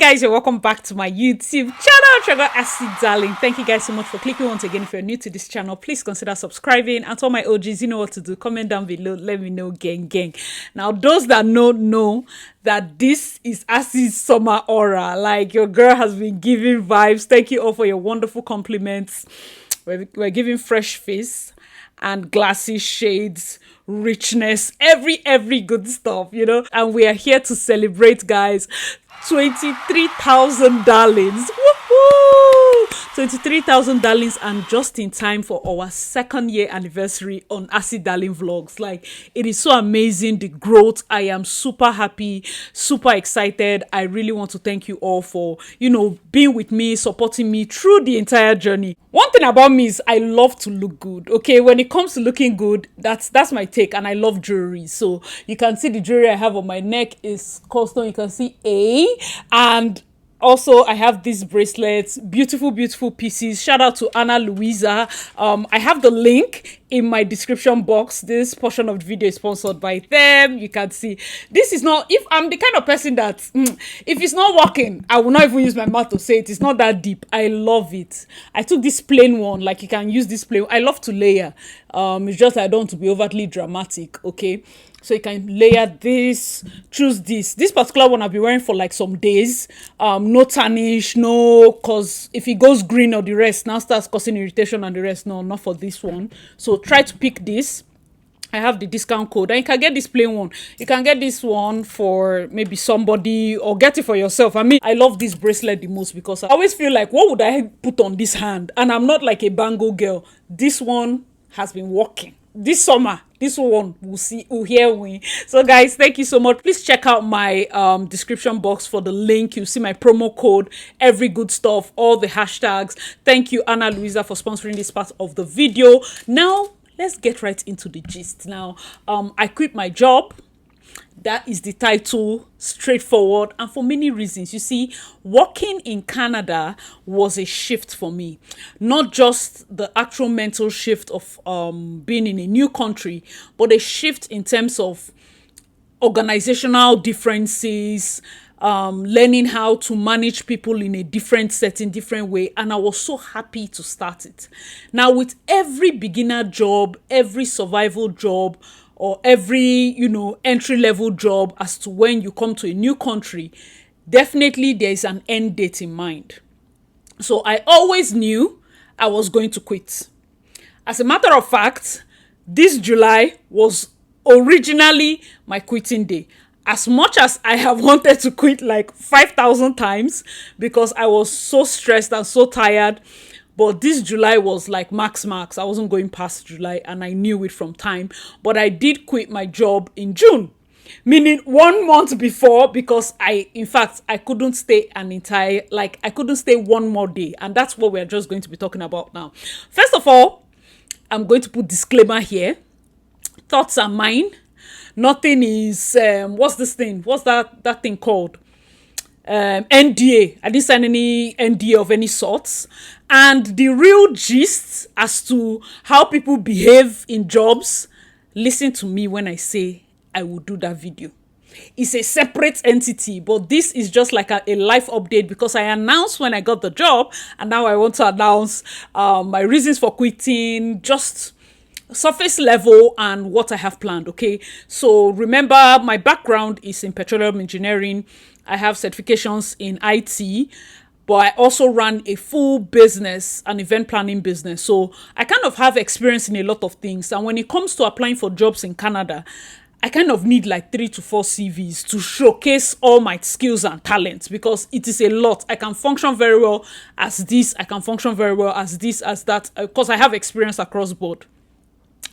guys, and welcome back to my YouTube channel, Trevor AsyDarlyn. Thank you guys so much for clicking once again. If you're new to this channel, please consider subscribing. And to all my OGs, you know what to do. Comment down below, let me know, gang. Now, those that know that this is Asy's summer aura. Like, your girl has been giving vibes. Thank you all for your wonderful compliments. We're giving fresh face and glassy shades, richness, every good stuff, you know. And we are here to celebrate, guys. 23,000 darlings. Woohoo! 23,000 darlings, and just in time for our second year anniversary on AsyDarlyn vlogs. Like, it is so amazing, the growth. I am super happy, super excited. I really want to thank you all for, you know, being with me, supporting me through the entire journey. One thing about me is I love to look good. Okay, when it comes to looking good, that's my take, and I love jewelry. So you can see the jewelry I have on my neck is custom. You can see and also I have these bracelets, beautiful pieces. Shout out to Anna Luisa. I have the link in my description box. This portion of the video is sponsored by them. You can see this is not, if I'm the kind of person that if it's not working, I will not even use my mouth to say it. It's not that deep. I love it. I took this plain one. Like, you can use this plain. I love to layer. It's just I don't want to be overtly dramatic. Okay, so you can layer this, choose this particular one I'll be wearing for like some days. No tarnish, no, cause if it goes green or the rest now starts causing irritation and the rest, no, not for this one. So try to pick this. I have the discount code, and you can get this plain one. You can get this one for maybe somebody, or get it for yourself. I mean, I love this bracelet the most because I always feel like, what would I put on this hand? And I'm not like a bangle girl. This one has been working this summer. This one will hear me. So guys, thank you so much. Please check out my description box for the link. You see my promo code, every good stuff, all the hashtags. Thank you, Anna Luisa, for sponsoring this part of the video. Now let's get right into the gist. Now I quit my job. That is the title, straightforward, and for many reasons. You see, working in Canada was a shift for me. Not just the actual mental shift of being in a new country, but a shift in terms of organizational differences, learning how to manage people in a different setting, different way. And I was so happy to start it. Now, with every beginner job, every survival job, or every, you know, entry-level job, as to when you come to a new country, definitely there is an end date in mind. So I always knew I was going to quit. As a matter of fact, this July was originally my quitting day. As much as I have wanted to quit like 5,000 times because I was so stressed and so tired, but this July was like max. I wasn't going past July, and I knew it from time. But I did quit my job in June, meaning 1 month before, because I couldn't stay I couldn't stay one more day. And that's what we're just going to be talking about now. First of all, I'm going to put disclaimer here. Thoughts are mine. Nothing is, what's this thing? What's that thing called? NDA. I didn't sign any NDA of any sorts. And the real gist as to how people behave in jobs, listen to me when I say I will do that video. It's a separate entity, but this is just like a life update, because I announced when I got the job, and now I want to announce my reasons for quitting, just surface level, and what I have planned. Okay, so remember, my background is in petroleum engineering. I have certifications in IT, but I also ran a full business, an event planning business. So I kind of have experience in a lot of things. And when it comes to applying for jobs in Canada, I kind of need like 3 to 4 CVs to showcase all my skills and talents, because it is a lot. I can function very well as this. I can function very well as this, as that, because I have experience across board.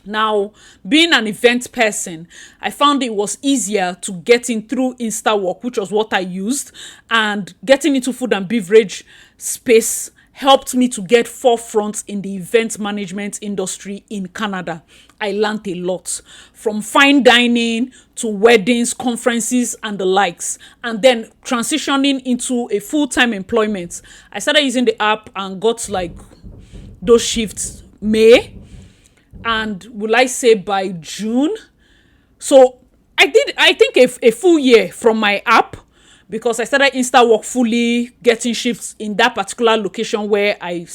Now, being an event person, I found it was easier to get in through InstaWork, which was what I used, and getting into food and beverage space helped me to get forefront in the event management industry in Canada. I learned a lot, from fine dining to weddings, conferences, and the likes. And then transitioning into a full-time employment, I started using the app and got like those shifts May. And will I say by June? So I think a full year from my app, because I started Insta work fully, getting shifts in that particular location where I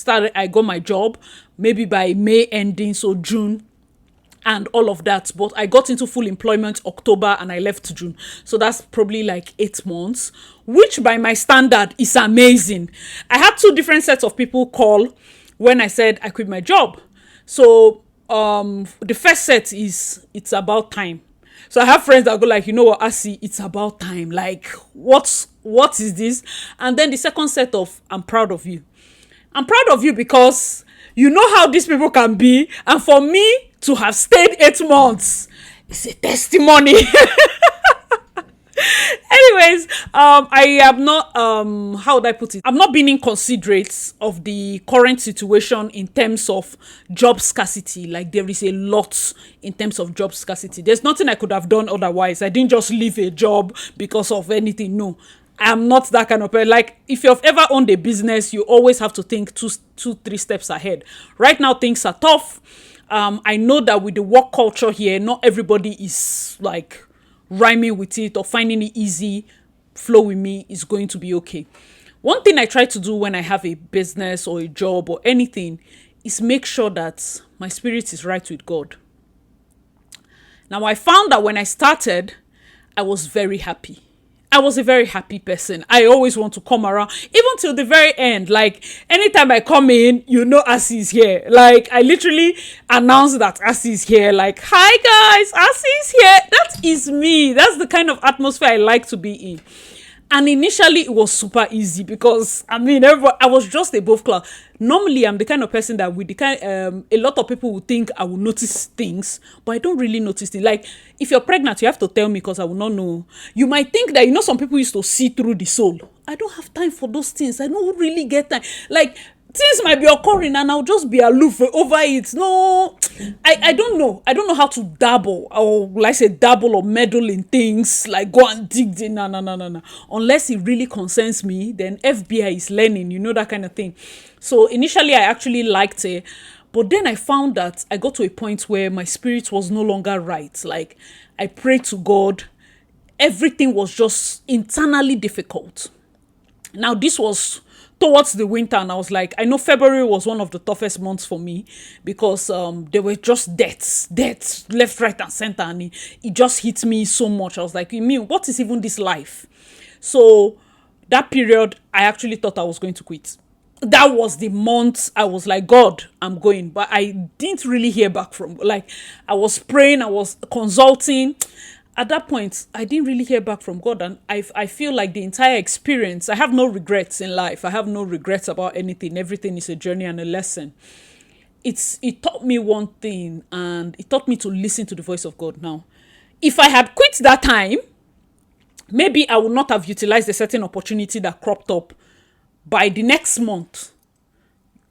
got my job, maybe by May ending, so June and all of that. But I got into full employment October and I left June. So that's probably like 8 months, which by my standard is amazing. I had 2 different sets of people call when I said I quit my job. So the first set is, it's about time. So I have friends that go like, you know what, Asy, it's about time. Like, what is this? And then the second set of, I'm proud of you. I'm proud of you because you know how these people can be. And for me to have stayed 8 months, it's a testimony. Anyways, I am not, how would I put it? I'm not being inconsiderate of the current situation in terms of job scarcity. Like, there is a lot in terms of job scarcity. There's nothing I could have done otherwise. I didn't just leave a job because of anything. No, I'm not that kind of person. Like, if you've ever owned a business, you always have to think 2-3 steps ahead. Right now, things are tough. I know that with the work culture here, not everybody is like rhyming with it or finding it easy. Flow with me is going to be okay. One thing I try to do when I have a business or a job or anything is make sure that my spirit is right with God. Now, I found that when I started, I was very happy. I was a very happy person. I always want to come around, even till the very end. Like, anytime I come in, you know Asy is here. Like, I literally announce that Asy is here. Like, hi guys, Asy is here. That is me. That's the kind of atmosphere I like to be in. And initially, it was super easy because, I mean, I was just above class. Normally, I'm the kind of person that with the kind, a lot of people would think I will notice things, but I don't really notice things. Like, if you're pregnant, you have to tell me because I will not know. You might think that, you know, some people used to see through the soul. I don't have time for those things. I don't really get time. Like, things might be occurring and I'll just be aloof over it. No, I don't know. I don't know how to dabble or, like, say, dabble or meddle in things, like go and dig in. No. Unless it really concerns me, then FBI is learning, you know, that kind of thing. So initially I actually liked it. But then I found that I got to a point where my spirit was no longer right. Like, I prayed to God. Everything was just internally difficult. Now, this was towards the winter, and I was like, I know February was one of the toughest months for me because there were just deaths left, right, and center, and it just hit me so much. I was like, what is even this life? So that period, I actually thought I was going to quit. That was the month I was like, God, I'm going. But I didn't really hear back from, like, I was praying, I was consulting. At that point, I didn't really hear back from God. And I feel like the entire experience, I have no regrets in life. I have no regrets about anything. Everything is a journey and a lesson. It taught me one thing, and it taught me to listen to the voice of God. Now, if I had quit that time, maybe I would not have utilized a certain opportunity that cropped up by the next month,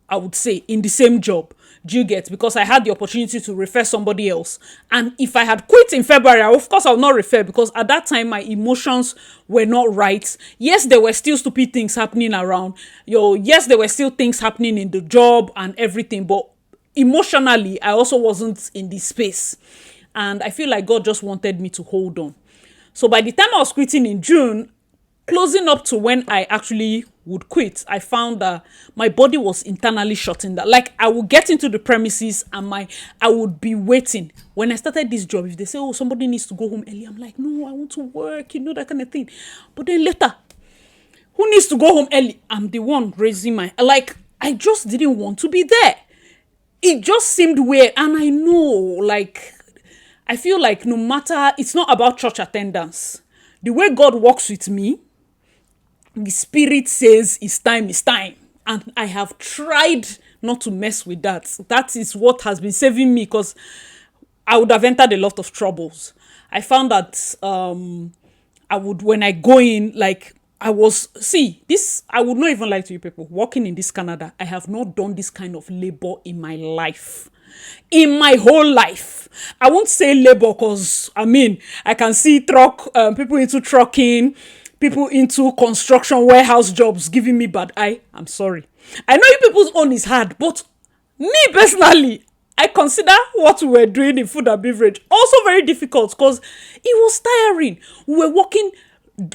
I would say, in the same job. Do you get? Because I had the opportunity to refer somebody else. And if I had quit in February, of course, I would not refer because at that time, my emotions were not right. Yes, there were still stupid things happening around. Yes, there were still things happening in the job and everything. But emotionally, I also wasn't in this space. And I feel like God just wanted me to hold on. So by the time I was quitting in June, closing up to when I actually would quit, I found that my body was internally shutting down. Like, I would get into the premises and I would be waiting. When I started this job, if they say, oh, somebody needs to go home early, I'm like, no, I want to work, you know, that kind of thing. But then later, who needs to go home early? I'm the one raising like, I just didn't want to be there. It just seemed weird. And I know, like, I feel like no matter, it's not about church attendance. The way God works with me, the spirit says it's time. And I have tried not to mess with that. That is what has been saving me, because I would have entered a lot of troubles. I found that I would, when I go in, like, I would not even lie to you people. Working in this Canada, I have not done this kind of labor in my life. In my whole life. I won't say labor because, I mean, I can see people into trucking, people into construction, warehouse jobs giving me bad eye. I'm sorry. I know you people's own is hard, but me personally, I consider what we were doing in food and beverage also very difficult because it was tiring. We were working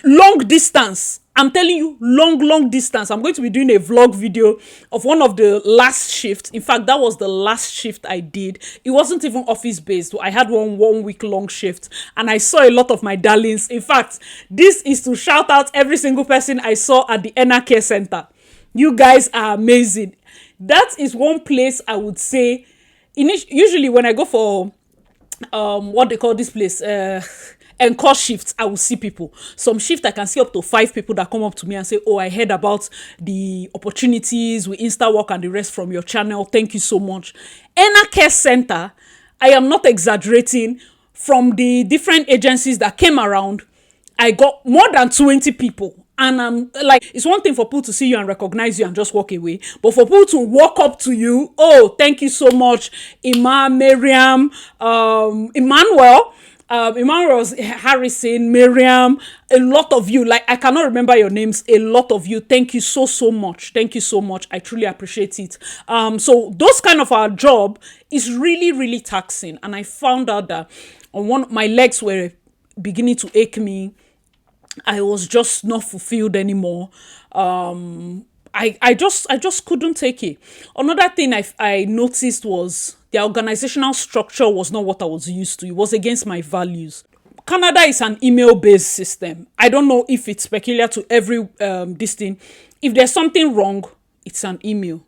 long distance. I'm telling you, long distance. I'm going to be doing a vlog video of one of the last shifts. In fact, that was the last shift I did. It wasn't even office based. I had one week long shift, and I saw a lot of my darlings. In fact, this is to shout out every single person I saw at the Enna Care Center. You guys are amazing. That is one place I would say. Usually when I go for what they call this place, encore shifts, I will see people. Some shift I can see up to 5 people that come up to me and say, oh, I heard about the opportunities with Insta work and the rest from your channel. Thank you so much. Enna Care Center, I am not exaggerating. From the different agencies that came around, I got more than 20 people. And I'm like, it's one thing for people to see you and recognize you and just walk away. But for people to walk up to you, oh, thank you so much, Imam, Miriam, Emmanuel, Harrison, Miriam, a lot of you. Like, I cannot remember your names. A lot of you. Thank you so much. Thank you so much. I truly appreciate it. So those kind of our job is really taxing. And I found out that my legs were beginning to ache me. I was just not fulfilled anymore. I just couldn't take it. Another thing I noticed was the organizational structure was not what I was used to. It was against my values. Canada is an email-based system. I don't know if it's peculiar to every this thing. If there's something wrong, it's an email.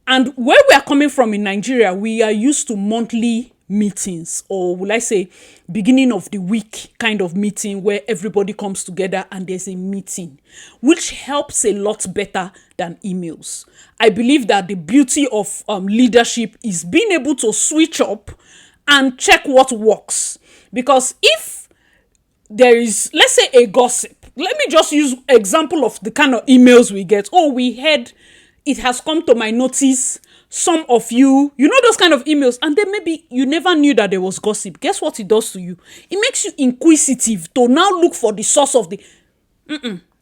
And where we are coming from in Nigeria, we are used to monthly meetings, or will I say beginning of the week kind of meeting where everybody comes together and there's a meeting, which helps a lot better than emails. I believe that the beauty of leadership is being able to switch up and check what works. Because if there is, let's say, a gossip, let me just use example of the kind of emails we get. Oh, we heard, it has come to my notice, some of you, those kind of emails, and then maybe you never knew that there was gossip. Guess what it does to you? It makes you inquisitive to now look for the source of the...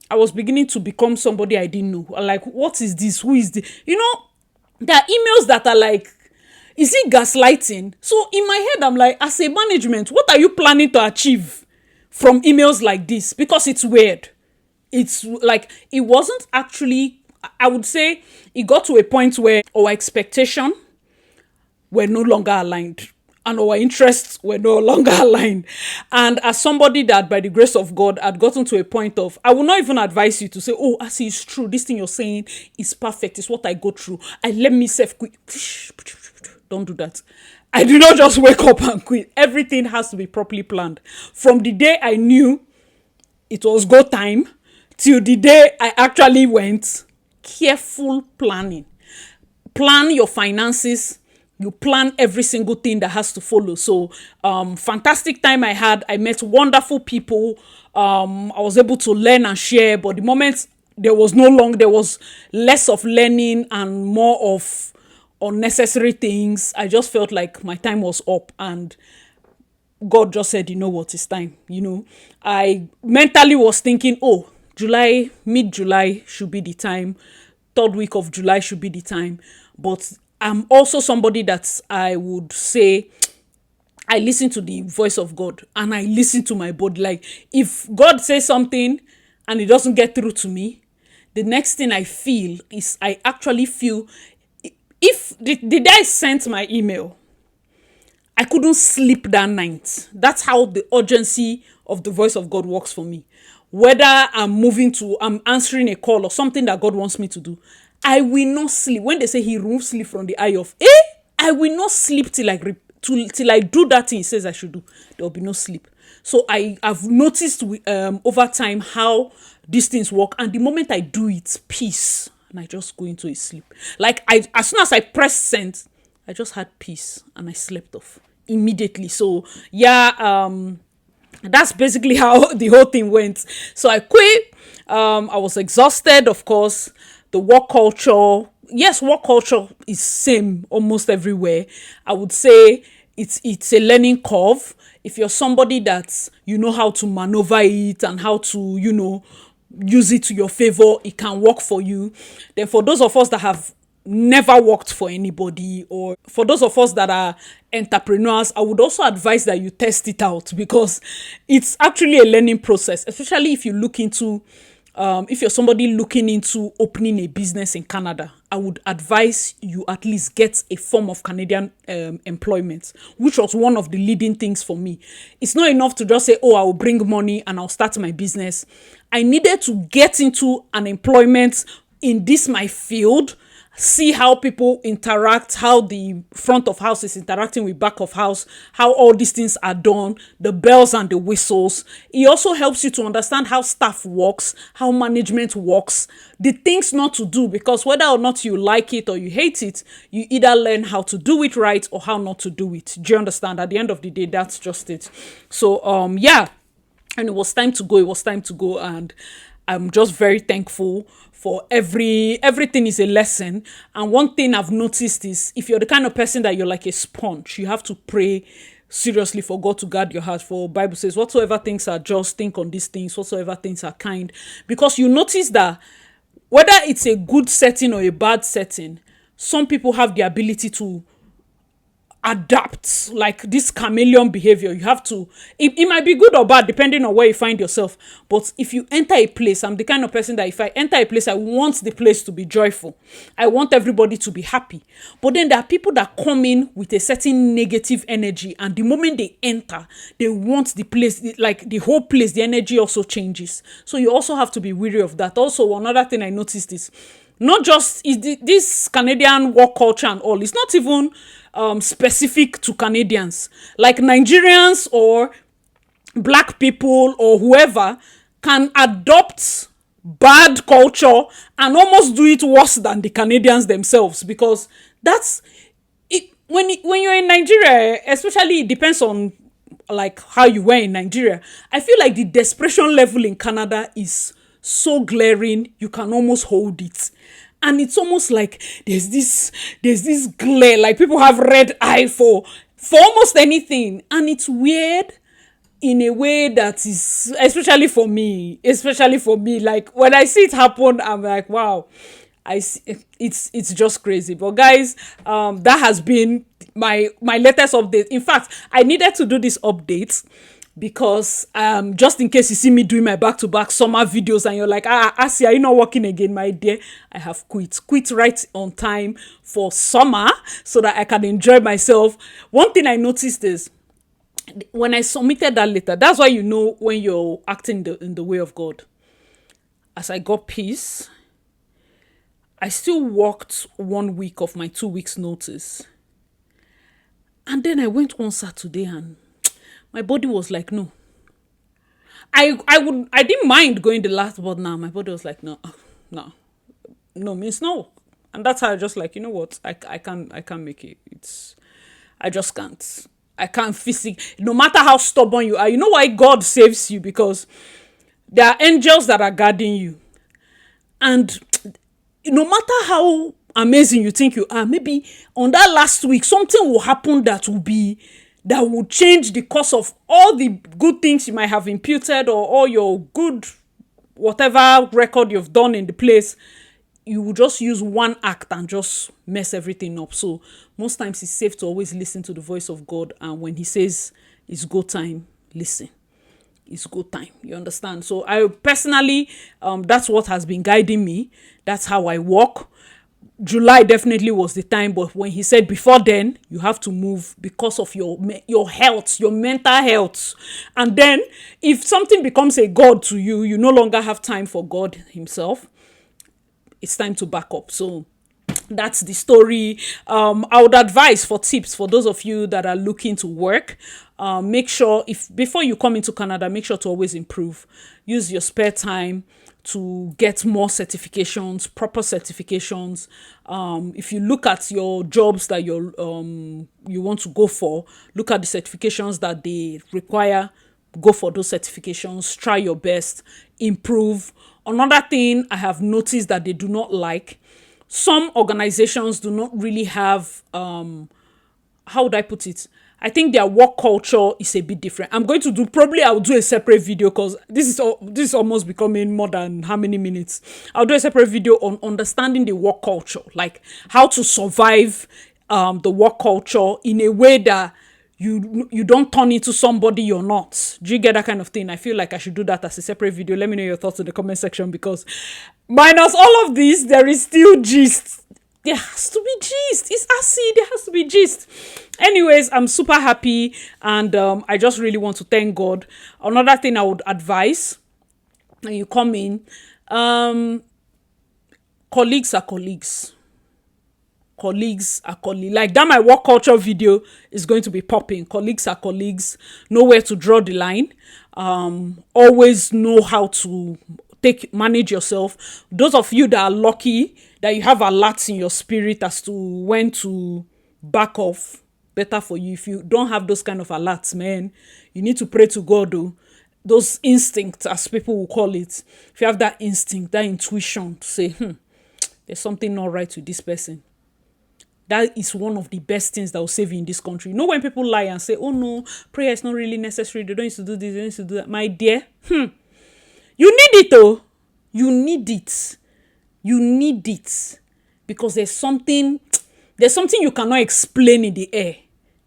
I was beginning to become somebody I didn't know. Like, what is this? Who is this? There are emails that are like, is it gaslighting? So in my head, I'm like, as a management, what are you planning to achieve from emails like this? Because it's weird. It's like, it wasn't actually... I would say it got to a point where our expectation were no longer aligned and our interests were no longer aligned. And as somebody that, by the grace of God, had gotten to a point of, I will not even advise you to say, oh, Asy, it's true. This thing you're saying is perfect. It's what I go through. Let me quit. Don't do that. I do not just wake up and quit. Everything has to be properly planned. From the day I knew it was go time till the day I actually went, careful planning. Plan your finances. You plan every single thing that has to follow. So, fantastic time I had. I met wonderful people. I was able to learn and share. But the moment there was less of learning and more of unnecessary things, I just felt like my time was up. And God just said, you know what, it's time. I mentally was thinking, oh, July, mid-July should be the time. 3rd week of July should be the time. But I'm also somebody that I would say I listen to the voice of God and I listen to my body. Like, if God says something and it doesn't get through to me, the next thing I feel is I actually feel, if the day I sent my email, I couldn't sleep that night. That's how the urgency of the voice of God works for me. Whether I'm answering a call or something that God wants me to do, I will not sleep. When they say he removes sleep from the eye of, I will not sleep till I do that thing he says I should do. There will be no sleep. So I've noticed over time how these things work. And the moment I do it, peace. And I just go into a sleep. Like, as soon as I pressed send, I just had peace and I slept off immediately. So, yeah, that's basically how the whole thing went. So I quit. I was exhausted, of course. The work culture, yes, work culture is same almost everywhere. I would say it's a learning curve. If you're somebody that you know how to maneuver it and how to, use it to your favor, it can work for you. Then for those of us that have never worked for anybody, or for those of us that are entrepreneurs, I would also advise that you test it out, because it's actually a learning process, especially if you look into if you're somebody looking into opening a business in Canada. I would advise you at least get a form of Canadian employment, which was one of the leading things for me. It's not enough to just say, oh, I will bring money and I'll start my business. I needed to get into an employment in this my field, see how people interact, how the front of house is interacting with back of house, how all these things are done, the bells and the whistles. It also helps you to understand how staff works, how management works, the things not to do, because whether or not you like it or you hate it, you either learn how to do it right or how not to do it. Do you understand? At the end of the day, that's just it. So yeah, and it was time to go, and I'm just very thankful for everything is a lesson. And one thing I've noticed is, if you're the kind of person that you're like a sponge, you have to pray seriously for God to guard your heart. For Bible says, whatsoever things are just, think on these things, whatsoever things are kind. Because you notice that whether it's a good setting or a bad setting, some people have the ability to adapt, like this chameleon behavior. You have to, it might be good or bad depending on where you find yourself, but if you enter a place, I'm the kind of person that if I enter a place, I want the place to be joyful, I want everybody to be happy. But then there are people that come in with a certain negative energy, and the moment they enter, they want the place, like the whole place, the energy also changes. So you also have to be wary of that. Also, another thing I noticed is, not just is this Canadian work culture and all, it's not even specific to Canadians. Like Nigerians or black people or whoever can adopt bad culture and almost do it worse than the Canadians themselves, because that's it. When you're in Nigeria, especially, it depends on like how you were in Nigeria. I feel like the desperation level in Canada is so glaring, you can almost hold it. And it's almost like there's this glare, like people have red eye for almost anything. And it's weird in a way that is, especially for me, like when I see it happen, I'm like, wow, I see, it's just crazy. But guys, that has been my latest update. In fact, I needed to do this update because just in case you see me doing my back-to-back summer videos and you're like, Asy, are you not working again, my dear? I have quit right on time for summer so that I can enjoy myself. One thing I noticed is, when I submitted that letter, that's why you know when you're acting in the way of God. As I got peace, I still worked 1 week of my 2 weeks notice. And then I went one Saturday and my body was like, no. I didn't mind going the last, but now my body was like, no means no. And that's how I just like, you know what? I can't make it. I just can't. I can't physically, no matter how stubborn you are. You know why God saves you? Because there are angels that are guarding you. And no matter how amazing you think you are, maybe on that last week, something will happen that will change the course of all the good things you might have imputed, or all your good, whatever record you've done in the place. You will just use one act and just mess everything up. So most times it's safe to always listen to the voice of God. And when he says it's go time, listen. It's go time. You understand? So I personally, that's what has been guiding me. That's how I walk. July definitely was the time, but when he said before then, you have to move because of your health, your mental health. And then if something becomes a God to you, you no longer have time for God himself. It's time to back up. So that's the story. I would advise, for tips for those of you that are looking to work, make sure, if before you come into Canada, make sure to always improve. Use your spare time to get more certifications, proper certifications. If you look at your jobs that you want to go for, look at the certifications that they require. Go for those certifications. Try your best. Improve. Another thing I have noticed that they do not like, some organizations do not really have, how would I put it? I think their work culture is a bit different. I'm going to do, probably I'll do a separate video, because this is almost becoming more than how many minutes. I'll do a separate video on understanding the work culture, like how to survive the work culture in a way that you don't turn into somebody you're not. Do you get that kind of thing? I feel like I should do that as a separate video. Let me know your thoughts in the comment section, because minus all of this, there is still gist. There has to be gist. It's Asy. There has to be gist. Anyways, I'm super happy, and I just really want to thank God. Another thing I would advise when you come in, colleagues are colleagues. Colleagues are colleagues. Like that, my work culture video is going to be popping. Colleagues are colleagues. Know where to draw the line. Always know how to manage yourself. Those of you that are lucky that you have alerts in your spirit as to when to back off, better for you. If you don't have those kind of alerts, man, you need to pray to God, though. Those instincts, as people will call it. If you have that instinct, that intuition to say, there's something not right with this person, that is one of the best things that will save you in this country. You know, when people lie and say, oh no, prayer is not really necessary, they don't need to do this, they don't need to do that. My dear, you need it, though. You need it. You need it. Because there's something you cannot explain in the air.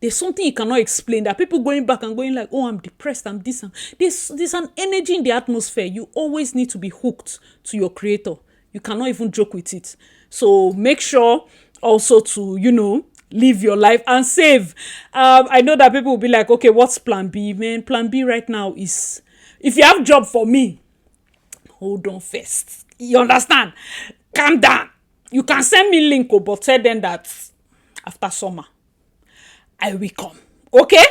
There's something you cannot explain, that people going back and going like, oh, I'm depressed, I'm this. There's an energy in the atmosphere. You always need to be hooked to your creator. You cannot even joke with it. So make sure also to, live your life and save. I know that people will be like, okay, what's plan B? Man, plan B right now is, if you have job for me, hold on first. You understand? Calm down. You can send me link, but tell them that after summer, I will come. Okay?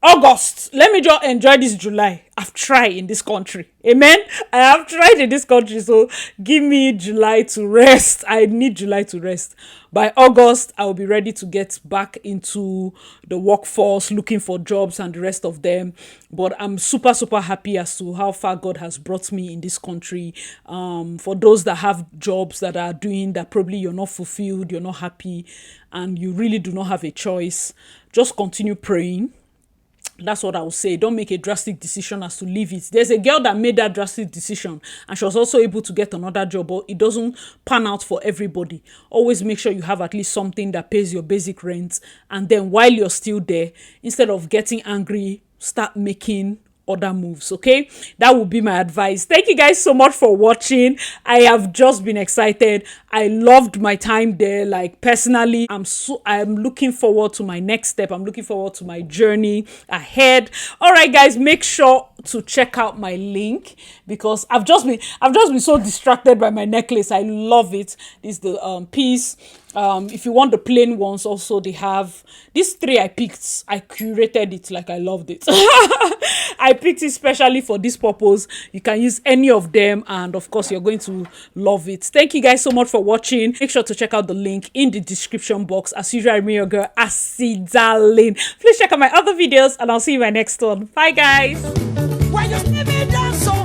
August. Let me just enjoy this July. I've tried in this country. Amen? I have tried in this country. So give me July to rest. I need July to rest. By August, I will be ready to get back into the workforce, looking for jobs and the rest of them. But I'm super, super happy as to how far God has brought me in this country. For those that have jobs that are doing that, probably you're not fulfilled, you're not happy, and you really do not have a choice, just continue praying. That's what I would say. Don't make a drastic decision as to leave it. There's a girl that made that drastic decision and she was also able to get another job, but it doesn't pan out for everybody. Always make sure you have at least something that pays your basic rent. And then while you're still there, instead of getting angry, start making other moves. Okay, that would be my advice. Thank you guys so much for watching. I have just been excited. I loved my time there. Like personally, I'm looking forward to my next step. I'm looking forward to my journey ahead. All right, guys, make sure to check out my link, because I've just been so distracted by my necklace. I love it. This is the piece. If you want the plain ones, also they have these three. I picked. I curated it. Like, I loved it. I picked it specially for this purpose. You can use any of them, and of course you're going to love it. Thank you guys so much for watching. Make sure to check out the link in the description box. As usual, I'm your girl AsyDarlyn. Please check out my other videos, and I'll see you in my next one. Bye guys. When you see me dance so